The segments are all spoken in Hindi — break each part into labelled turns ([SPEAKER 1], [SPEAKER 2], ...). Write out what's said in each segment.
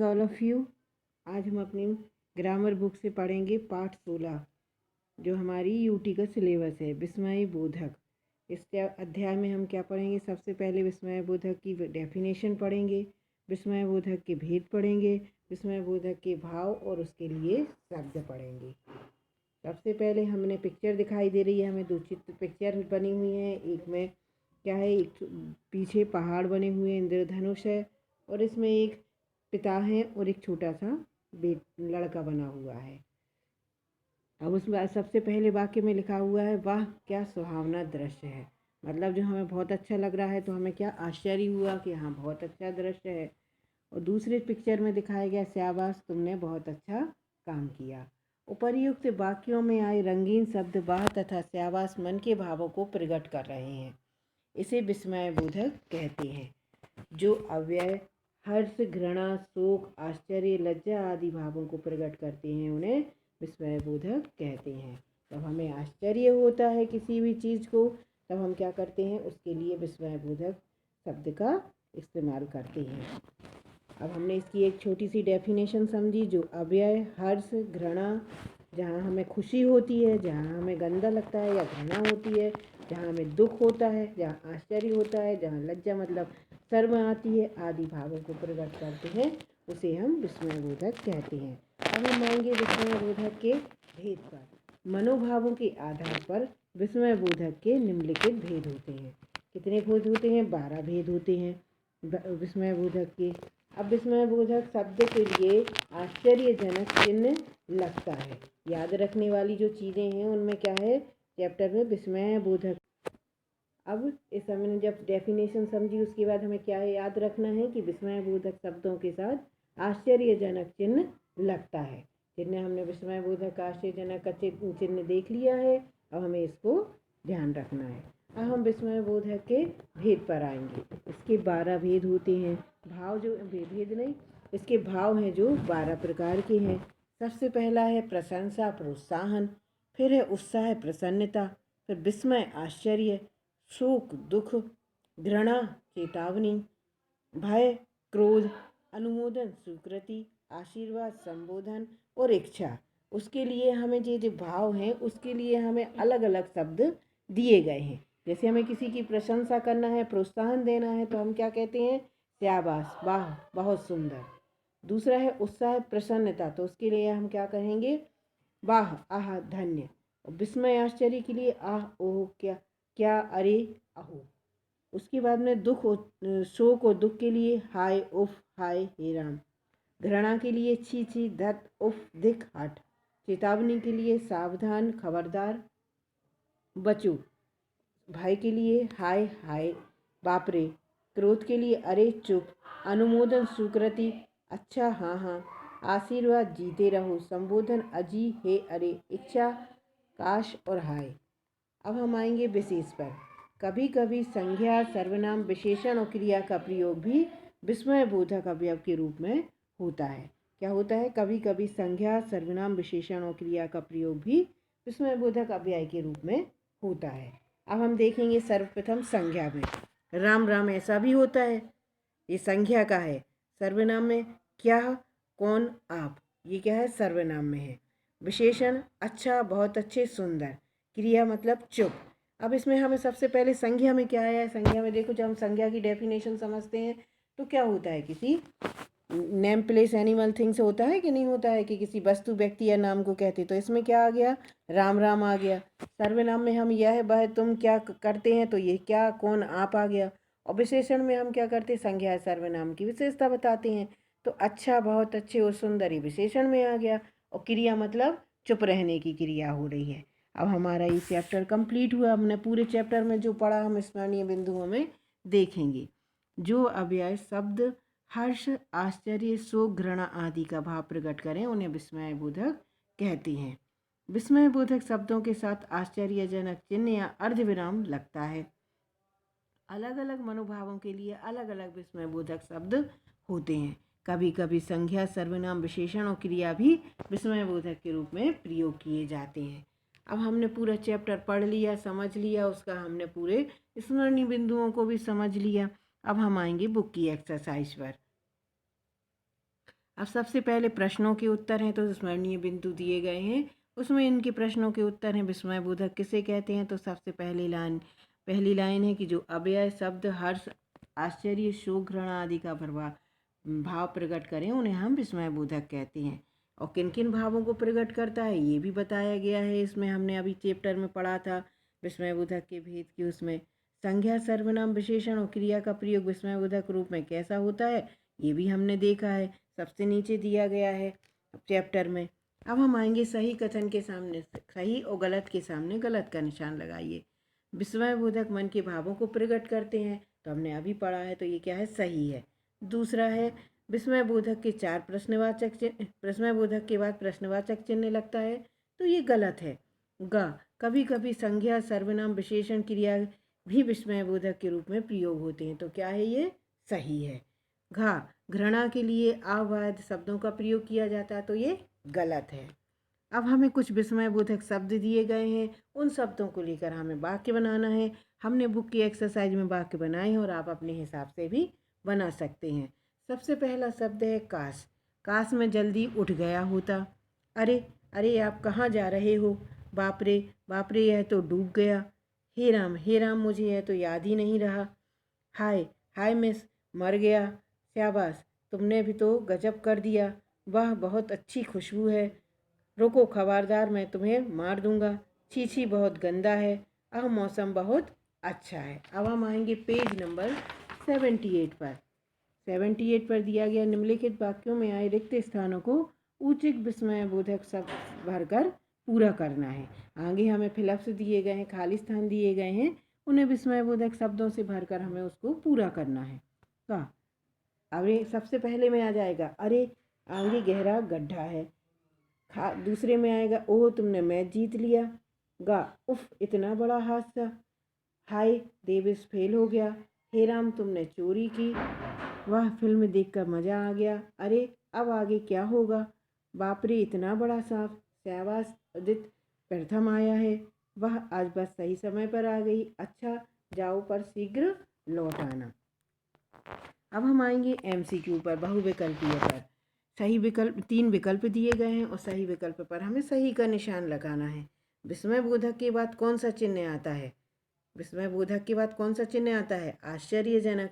[SPEAKER 1] All of you. आज हम अपनी ग्रामर बुक से पढ़ेंगे पाठ 16 जो हमारी यूटी का सिलेबस है, विस्मय बोधक। इस अध्याय में हम क्या पढ़ेंगे? सबसे पहले विस्मय बोधक की डेफिनेशन पढ़ेंगे, विस्मय बोधक के भेद पढ़ेंगे, विस्मय बोधक के भाव और उसके लिए शब्द पढ़ेंगे। सबसे पहले हमने पिक्चर दिखाई दे रही है, हमें दो चित्र पिक्चर बनी हुई है। एक में क्या है, एक पीछे पहाड़ बने हुए हैं, इंद्रधनुष है और इसमें एक पिता है और एक छोटा सा लड़का बना हुआ है। अब उसमें सबसे पहले वाक्य में लिखा हुआ है, वाह क्या सुहावना दृश्य है। मतलब जो हमें बहुत अच्छा लग रहा है, तो हमें क्या आश्चर्य हुआ कि हाँ बहुत अच्छा दृश्य है। और दूसरे पिक्चर में दिखाया गया, शाबाश तुमने बहुत अच्छा काम किया। उपर्युक्त वाक्यों में आए रंगीन शब्द वाह तथा शाबाश मन के भावों को प्रकट कर रहे हैं। इसे विस्मय बोधक कहते हैं। जो अव्यय हर्ष, घृणा, शोक, आश्चर्य, लज्जा आदि भावों को प्रकट करते हैं, उन्हें विस्मय बोधक कहते हैं। जब हमें आश्चर्य होता है किसी भी चीज़ को, तब हम क्या करते हैं? उसके लिए विस्मय बोधक शब्द का इस्तेमाल करते हैं। अब हमने इसकी एक छोटी सी डेफिनेशन समझी। जो अव्यय हर्ष, घृणा, जहाँ हमें खुशी होती है, जहाँ हमें गंदा लगता है या घृणा होती है, जहाँ हमें दुख होता है, जहाँ आश्चर्य होता है, जहाँ लज्जा मतलब शर्म आती है, आदि भावों को प्रकट करते हैं, उसे हम विस्मय बोधक कहते हैं। अब हम आएंगे विस्मय बोधक के भेद पर। मनोभावों के आधार पर विस्मय बोधक के निम्नलिखित भेद होते हैं। कितने भेद होते हैं? 12 भेद होते हैं विस्मय बोधक के। अब विस्मय बोधक शब्द के लिए आश्चर्यजनक चिन्ह लगता है। याद रखने वाली जो चीज़ें हैं उनमें क्या है चैप्टर में? विस्मय बोधक। अब इस हमने जब डेफिनेशन समझी, उसके बाद हमें क्या है याद रखना है कि विस्मय बोधक शब्दों के साथ आश्चर्यजनक चिन्ह लगता है। चिन्ह हमने विस्मय बोधक आश्चर्यजनक का चिन्ह देख लिया है, अब हमें इसको ध्यान रखना है। अब हम विस्मय बोधक के भेद पर आएंगे। इसके 12 भेद होते हैं। भाव जो भेद नहीं, इसके भाव हैं जो 12 प्रकार के हैं। सबसे पहला है प्रशंसा प्रोत्साहन, फिर है उत्साह प्रसन्नता, फिर विस्मय आश्चर्य, शोक दुख, घृणा चेतावनी, भय क्रोध, अनुमोदन स्वीकृति, आशीर्वाद संबोधन और इच्छा। उसके लिए हमें जो भाव हैं उसके लिए हमें अलग अलग शब्द दिए गए हैं। जैसे हमें किसी की प्रशंसा करना है, प्रोत्साहन देना है, तो हम क्या कहते हैं? शाबाश, वाह, बहुत सुंदर। दूसरा है उत्साह प्रसन्नता, तो उसके लिए हम क्या कहेंगे? वाह, आह, धन्य। विस्मय आश्चर्य के लिए आह, ओह, क्या क्या, अरे, अहो। उसके बाद में दुख शोक और दुख के लिए हाय, उफ, हाय, हे राम। घृणा के लिए छी छी, धत, उफ, धिक, हट। चेतावनी के लिए सावधान, खबरदार, बचो। भय के लिए हाय हाय, बाप रे। क्रोध के लिए अरे, चुप। अनुमोदन स्वीकृति, अच्छा, हाँ हाँ। आशीर्वाद, जीते रहो। संबोधन अजी, हे, अरे। इच्छा, काश और हाय। अब हम आएंगे विशेष पर। कभी कभी संज्ञा, सर्वनाम, विशेषण और क्रिया का प्रयोग भी विस्मय बोधक अवयव के रूप में होता है। क्या होता है? कभी कभी संज्ञा, सर्वनाम, विशेषण और क्रिया का प्रयोग भी विस्मय बोधक अव्यय के रूप में होता है। अब हम देखेंगे सर्वप्रथम संज्ञा में। राम राम ऐसा भी होता है, ये संज्ञा का है। सर्वनाम में क्या, कौन, आप, ये क्या है? सर्वनाम में है। विशेषण अच्छा, बहुत अच्छे, सुंदर। क्रिया मतलब चुप। अब इसमें हमें सबसे पहले संज्ञा में क्या आया है? संज्ञा में देखो, जब हम संज्ञा की डेफिनेशन समझते हैं तो क्या होता है? किसी नेम प्लेस एनिमल थिंग्स होता है कि नहीं होता है कि किसी वस्तु व्यक्ति या नाम को कहते, तो इसमें क्या आ गया? राम राम आ गया। सर्वनाम में हम यह वह तुम क्या करते हैं, तो ये क्या, कौन, आप आ गया। और विशेषण में हम क्या करते हैं? संज्ञा सर्वनाम की विशेषता बताते हैं, तो अच्छा, बहुत अच्छे और सुंदर ये विशेषण में आ गया। और क्रिया मतलब चुप रहने की क्रिया हो रही है। अब हमारा ये चैप्टर कंप्लीट हुआ। हमने पूरे चैप्टर में जो पढ़ा हम स्मरणीय बिंदुओं में देखेंगे। जो अव्यय शब्द हर्ष, आश्चर्य, शोक, घृणा आदि का भाव प्रकट करें, उन्हें विस्मय बोधक कहते हैं। विस्मय बोधक शब्दों के साथ आश्चर्यजनक चिन्ह या अर्धविराम लगता है। अलग अलग मनोभावों के लिए अलग अलग विस्मय बोधक शब्द होते हैं। कभी कभी संज्ञा, सर्वनाम, विशेषण और क्रिया भी विस्मय बोधक के रूप में प्रयोग किए जाते हैं। अब हमने पूरा चैप्टर पढ़ लिया, समझ लिया, उसका हमने पूरे स्मरणीय बिंदुओं को भी समझ लिया। अब हम आएंगे बुक की एक्सरसाइज पर। अब सबसे पहले प्रश्नों के उत्तर हैं, तो स्मरणीय बिंदु दिए गए हैं, उसमें इनके प्रश्नों के उत्तर हैं। विस्मयबोधक किसे कहते हैं? तो सबसे पहली लाइन है कि जो अव्यय शब्द हर्ष, आश्चर्य, शोक, घृणा आदि का भाव प्रकट करें उन्हें हम विस्मयबोधक कहते हैं। और किन किन भावों को प्रकट करता है ये भी बताया गया है। इसमें हमने अभी चैप्टर में पढ़ा था विस्मयबोधक के भेद की। उसमें संज्ञा, सर्वनाम, विशेषण और क्रिया का प्रयोग विस्मयबोधक रूप में कैसा होता है ये भी हमने देखा है, सबसे नीचे दिया गया है चैप्टर में। अब हम आएंगे सही कथन के सामने, सही और गलत के सामने गलत का निशान लगाइए। विस्मयबोधक मन के भावों को प्रकट करते हैं, तो हमने अभी पढ़ा है, तो ये क्या है? सही है। दूसरा है विस्मयबोधक के चार प्रश्नवाचक चिन्ह, विस्मयबोधक के बाद प्रश्नवाचक चिन्ह लगता है, तो ये गलत है। ग कभी कभी संज्ञा, सर्वनाम, विशेषण, क्रिया भी विस्मयबोधक के रूप में प्रयोग होते हैं, तो क्या है? ये सही है। घा घृणा के लिए अवैध शब्दों का प्रयोग किया जाता है, तो ये गलत है। अब हमें कुछ विस्मयबोधक शब्द दिए गए हैं, उन शब्दों को लेकर हमें वाक्य बनाना है। हमने बुक की एक्सरसाइज में वाक्य बनाए हैं और आप अपने हिसाब से भी बना सकते हैं। सबसे पहला शब्द है काश। काश में जल्दी उठ गया होता। अरे अरे आप कहाँ जा रहे हो? बाप रे यह तो डूब गया। हे राम मुझे यह तो याद ही नहीं रहा। हाय हाय मिस, मर गया। शाबाश, तुमने भी तो गजब कर दिया। वाह बहुत अच्छी खुशबू है। रुको खबरदार, मैं तुम्हें मार दूंगा। छी छी बहुत गंदा है। मौसम बहुत अच्छा है। अब हम आएंगे पेज नंबर 78 पर। 78 पर दिया गया निम्नलिखित वाक्यों में आए रिक्त स्थानों को उचित विस्मयबोधक शब्द भरकर पूरा करना है। आगे हमें फिलअप्स दिए गए हैं, खाली स्थान दिए गए हैं, उन्हें विस्मयबोधक शब्दों से भरकर हमें उसको पूरा करना है। का अरे सबसे पहले में आ जाएगा अरे आगे गहरा गड्ढा है। दूसरे में आएगा ओह तुमने मैच जीत लिया। गा उफ इतना बड़ा हादसा। हाय देवेश फेल हो गया। हे राम तुमने चोरी की। वह फिल्म देखकर मज़ा आ गया। अरे अब आगे क्या होगा? बाप रे इतना बड़ा सांप। शाबाश अदित प्रथम आया है। वह आज बस सही समय पर आ गई। अच्छा जाओ पर शीघ्र लौट आना। अब हम आएंगे MCQ पर, बहुविकल्पीय पर। सही विकल्प, 3 विकल्प दिए गए हैं और सही विकल्प पर हमें सही का निशान लगाना है। विस्मयबोधक के बाद कौन सा चिन्ह आता है? विस्मयबोधक के बाद कौन सा चिन्ह आता है? आश्चर्यजनक।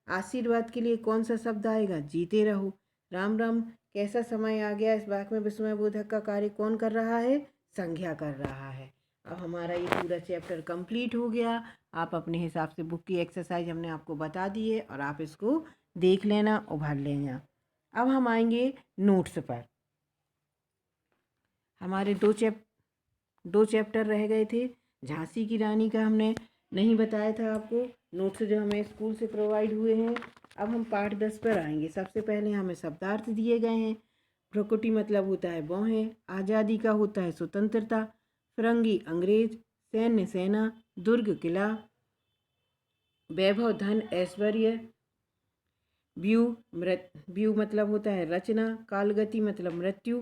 [SPEAKER 1] आशीर्वाद के लिए कौन सा शब्द आएगा? जीते रहो। राम राम कैसा समय आ गया। इस वाक्य में विस्मयबोधक का कार्य कौन कर रहा है? संज्ञा कर रहा है। अब हमारा ये पूरा चैप्टर कंप्लीट हो गया। आप अपने हिसाब से बुक की एक्सरसाइज हमने आपको बता दी है और आप इसको देख लेना, उभर लेना। अब हम आएंगे नोट्स पर। हमारे दो चैप्टर रह गए थे। झांसी की रानी का हमने नहीं बताया था आपको, नोट्स जो हमें स्कूल से प्रोवाइड हुए हैं। अब हम पाठ 10 पर आएंगे। सबसे पहले हमें शब्दार्थ दिए गए हैं। प्रकृति मतलब होता है भौहें, आज़ादी का होता है स्वतंत्रता, फिरंगी अंग्रेज, सैन्य सेना, दुर्ग किला, वैभव धन ऐश्वर्य, व्यू मतलब होता है रचना, कालगति मतलब मृत्यु,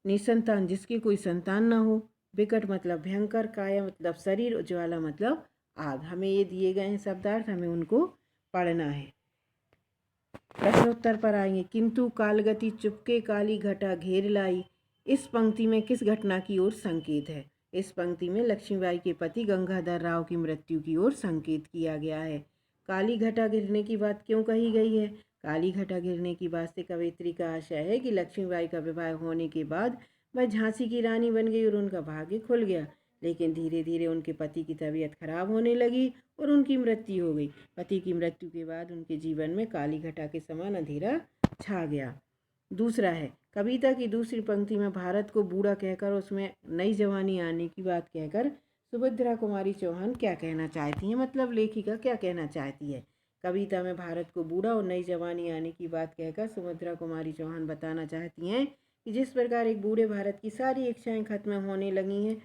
[SPEAKER 1] निसंतान जिसकी कोई संतान न हो, विकट मतलब भयंकर, काया मतलब शरीर, उज्ज्वला मतलब आग। हमें ये दिए गए हैं शब्दार्थ, हमें उनको पढ़ना है। प्रश्नोत्तर पर आएंगे। किंतु कालगति चुपके काली घटा घेर लाई, इस पंक्ति में किस घटना की ओर संकेत है? इस पंक्ति में लक्ष्मीबाई के पति गंगाधर राव की मृत्यु की ओर संकेत किया गया है। काली घटा गिरने की बात क्यों कही गई है? काली घटा गिरने की बात से कवयित्री का आशय है कि लक्ष्मीबाई का विवाह होने के बाद वह झांसी की रानी बन गई और उनका भाग्य खुल गया, लेकिन धीरे धीरे उनके पति की तबीयत खराब होने लगी और उनकी मृत्यु हो गई। पति की मृत्यु के बाद उनके जीवन में काली घटा के समान अंधेरा छा गया। दूसरा है कविता की दूसरी पंक्ति में भारत को बूढ़ा कहकर उसमें नई जवानी आने की बात कहकर सुभद्रा कुमारी चौहान क्या कहना चाहती हैं? मतलब लेखिका क्या कहना चाहती है? कविता में भारत को बूढ़ा और नई जवानी आने की बात कहकर सुभद्रा कुमारी चौहान बताना चाहती हैं कि जिस प्रकार एक बूढ़े भारत की सारी इच्छाएं खत्म होने लगी हैं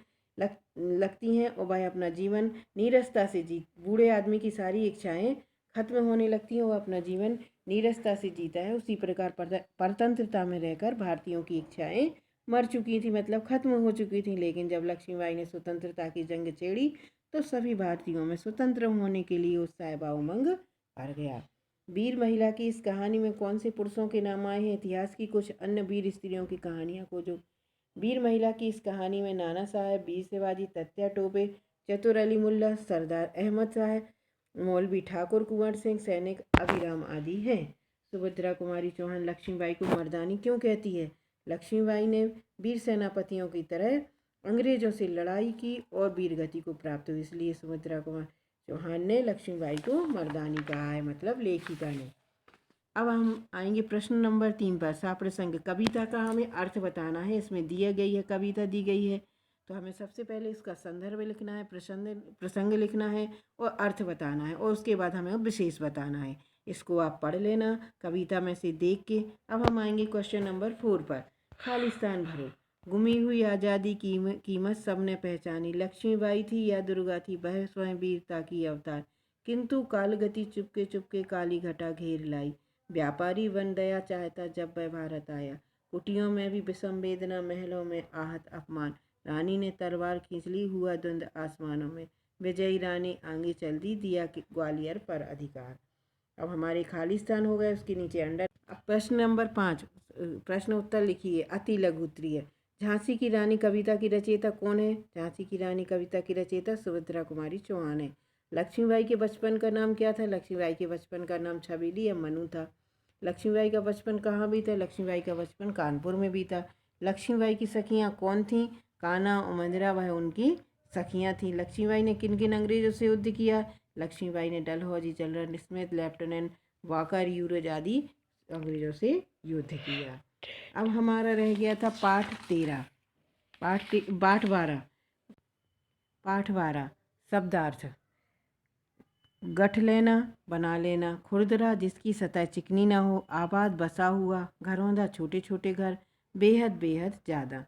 [SPEAKER 1] लगती हैं और वह अपना जीवन नीरसता से बूढ़े आदमी की सारी इच्छाएं खत्म होने लगती हैं, वो अपना जीवन नीरसता से जीता है। उसी प्रकार परतंत्रता में रहकर भारतीयों की इच्छाएं मर चुकी थी, मतलब खत्म हो चुकी थी। लेकिन जब लक्ष्मीबाई ने स्वतंत्रता की जंग छेड़ी तो सभी भारतीयों में स्वतंत्र होने के लिए उत्साह व उमंग भर गया। वीर महिला की इस कहानी में कौन से पुरुषों के नाम आए हैं? इतिहास की कुछ अन्य वीर स्त्रियों की कहानियाँ खोजो। वीर महिला की इस कहानी में नाना साहब, वीर शिवाजी, तत्या टोपे, चतुर अली मुल्ला, सरदार अहमद साहब, मौलवी ठाकुर, कुंवर सिंह, सैनिक अभिराम आदि हैं। सुभद्रा कुमारी चौहान लक्ष्मीबाई को मर्दानी क्यों कहती है? लक्ष्मीबाई ने वीर सेनापतियों की तरह अंग्रेजों से लड़ाई की और वीरगति को प्राप्त हुई, इसलिए सुभद्रा कुमार चौहान ने लक्ष्मीबाई को मर्दानी कहा है, मतलब लेखिका ने। अब हम आएंगे प्रश्न नंबर 3 पर। साप्रसंग कविता का हमें अर्थ बताना है। इसमें दिया गई है, कविता दी गई है, तो हमें सबसे पहले इसका संदर्भ लिखना है, प्रसंग लिखना है और अर्थ बताना है, और उसके बाद हमें विशेष बताना है। इसको आप पढ़ लेना कविता में से देख के। अब हम आएंगे क्वेश्चन नंबर 4 पर। खालिस्तान भरो। गुमी हुई आज़ादी की कीमत सबने पहचानी। लक्ष्मीबाई थी या दुर्गा थी, वह स्वयं वीरता की अवतार, किंतु कालगति चुपके चुपके काली घटा घेर लाई। व्यापारी वन दया चाहता जब वह भारत आया। कुटियों में भी विषम वेदना, महलों में आहत अपमान। रानी ने तलवार खींच ली, हुआ द्वंद आसमानों में। विजयी रानी आगे चल दी, दिया ग्वालियर पर अधिकार। अब हमारे खालिस्तान हो गए, उसके नीचे अंडर। अब प्रश्न नंबर 5, प्रश्न उत्तर लिखिए। अति लघु उत्तरीय। झांसी की रानी कविता की रचयिता कौन है? झांसी की रानी कविता की रचयिता सुभद्रा कुमारी चौहान है। लक्ष्मीबाई के बचपन का नाम क्या था? लक्ष्मीबाई के बचपन का नाम छबीली या मनु था। लक्ष्मीबाई का बचपन कहाँ बीता? लक्ष्मीबाई का बचपन कानपुर में बीता। लक्ष्मीबाई की सखियाँ कौन थीं? कान्हा और मंजरा, वह उनकी सखियाँ थीं। लक्ष्मीबाई ने किन किन अंग्रेजों से युद्ध किया? लक्ष्मीबाई ने Dalhousie, General Smith, Lieutenant Walker, Hugh Rose आदि अंग्रेजों से युद्ध किया। अब हमारा रह गया था पाठ 13, पाठ 12 शब्दार्थ। गठ लेना, बना लेना। खुरदरा, जिसकी सतह चिकनी ना हो। आबाद, बसा हुआ। घरौंदा, छोटे छोटे घर। बेहद बेहद ज़्यादा।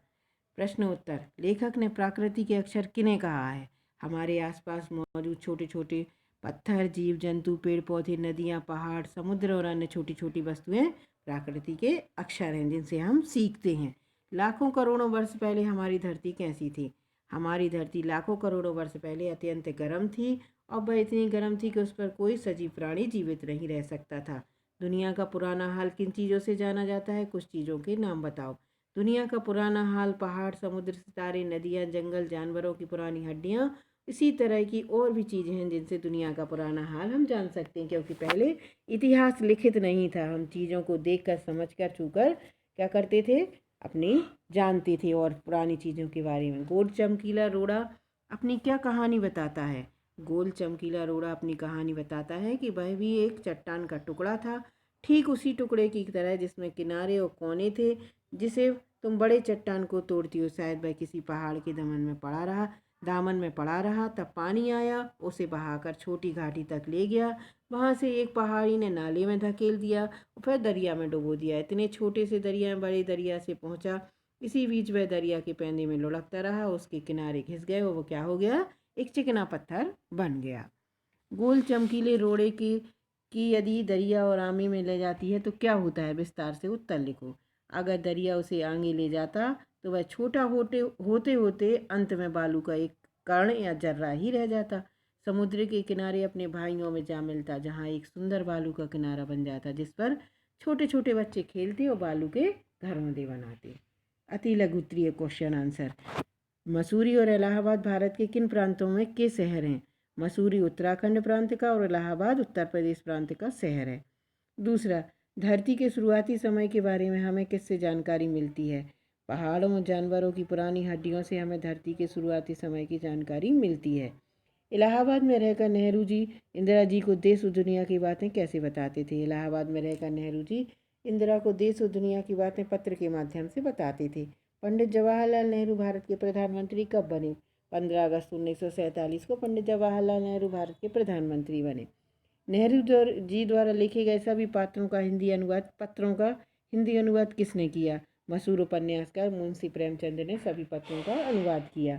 [SPEAKER 1] प्रश्न उत्तर। लेखक ने प्राकृति के अक्षर किन्हें कहा है? हमारे आसपास मौजूद छोटे छोटे पत्थर, जीव जंतु, पेड़ पौधे, नदियाँ, पहाड़, समुद्र और अन्य छोटी छोटी वस्तुएं प्रकृति के अक्षर हैं, जिनसे हम सीखते हैं। लाखों करोड़ों वर्ष पहले हमारी धरती कैसी थी? हमारी धरती लाखों करोड़ों वर्ष पहले अत्यंत गर्म थी, और वह इतनी गर्म थी कि उस पर कोई सजीव प्राणी जीवित नहीं रह सकता था। दुनिया का पुराना हाल किन चीज़ों से जाना जाता है? कुछ चीज़ों के नाम बताओ। दुनिया का पुराना हाल पहाड़, समुद्र, सितारे, नदियाँ, जंगल, जानवरों की पुरानी हड्डियाँ, इसी तरह की और भी चीज़ें हैं जिनसे दुनिया का पुराना हाल हम जान सकते हैं, क्योंकि पहले इतिहास लिखित नहीं था। हम चीज़ों को देखकर, समझकर, छूकर क्या करते थे? अपनी जानते थे और पुरानी चीज़ों के बारे में। गोल चमकीला रोड़ा अपनी क्या कहानी बताता है? गोल चमकीला रोड़ा अपनी कहानी बताता है कि वह भी एक चट्टान का टुकड़ा था, ठीक उसी टुकड़े की तरह जिसमें किनारे और कोने थे। जिसे तुम बड़े चट्टान को तोड़ती हो, शायद वह किसी पहाड़ के दामन में पड़ा रहा। तब पानी आया, उसे बहाकर छोटी घाटी तक ले गया। वहाँ से एक पहाड़ी ने नाले में धकेल दिया और फिर दरिया में डुबो दिया। इतने छोटे से दरिया में बड़े दरिया से पहुँचा। इसी बीच वह दरिया के पैंदे में लुढ़कता रहा, उसके किनारे घिस गए और वो क्या हो गया? एक चिकना पत्थर बन गया। गोल चमकीले रोड़े की यदि दरिया और आगे में ले जाती है तो क्या होता है? विस्तार से उत्तर लिखो। अगर दरिया उसे आगे ले जाता तो वह छोटा होते होते अंत में बालू का एक कण या जर्रा ही रह जाता। समुद्र के किनारे अपने भाइयों में जा मिलता, जहाँ एक सुंदर बालू का किनारा बन जाता, जिस पर छोटे छोटे बच्चे खेलते और बालू के घरौंदे बनाते। अति लघु उत्तरीय क्वेश्चन आंसर। मसूरी और इलाहाबाद भारत के किन प्रांतों में के शहर हैं? मसूरी उत्तराखंड प्रांत का और इलाहाबाद उत्तर प्रदेश प्रांत का शहर है। दूसरा, धरती के शुरुआती समय के बारे में हमें किससे जानकारी मिलती है? पहाड़ों और जानवरों की पुरानी हड्डियों से हमें धरती के शुरुआती समय की जानकारी मिलती है। इलाहाबाद में रहकर नेहरू जी इंदिरा जी को देश और दुनिया की बातें कैसे बताते थे? इलाहाबाद में रहकर नेहरू जी इंदिरा को देश और दुनिया की बातें पत्र के माध्यम से बताते थे। पंडित जवाहरलाल नेहरू भारत के प्रधानमंत्री कब बने? 15 अगस्त 1947 को पंडित जवाहरलाल नेहरू भारत के प्रधानमंत्री बने। नेहरू जी द्वारा लिखे गए सभी पत्रों का हिंदी अनुवाद किसने किया? मशहूर उपन्यासकार मुंशी प्रेमचंद ने सभी पत्रों का अनुवाद किया।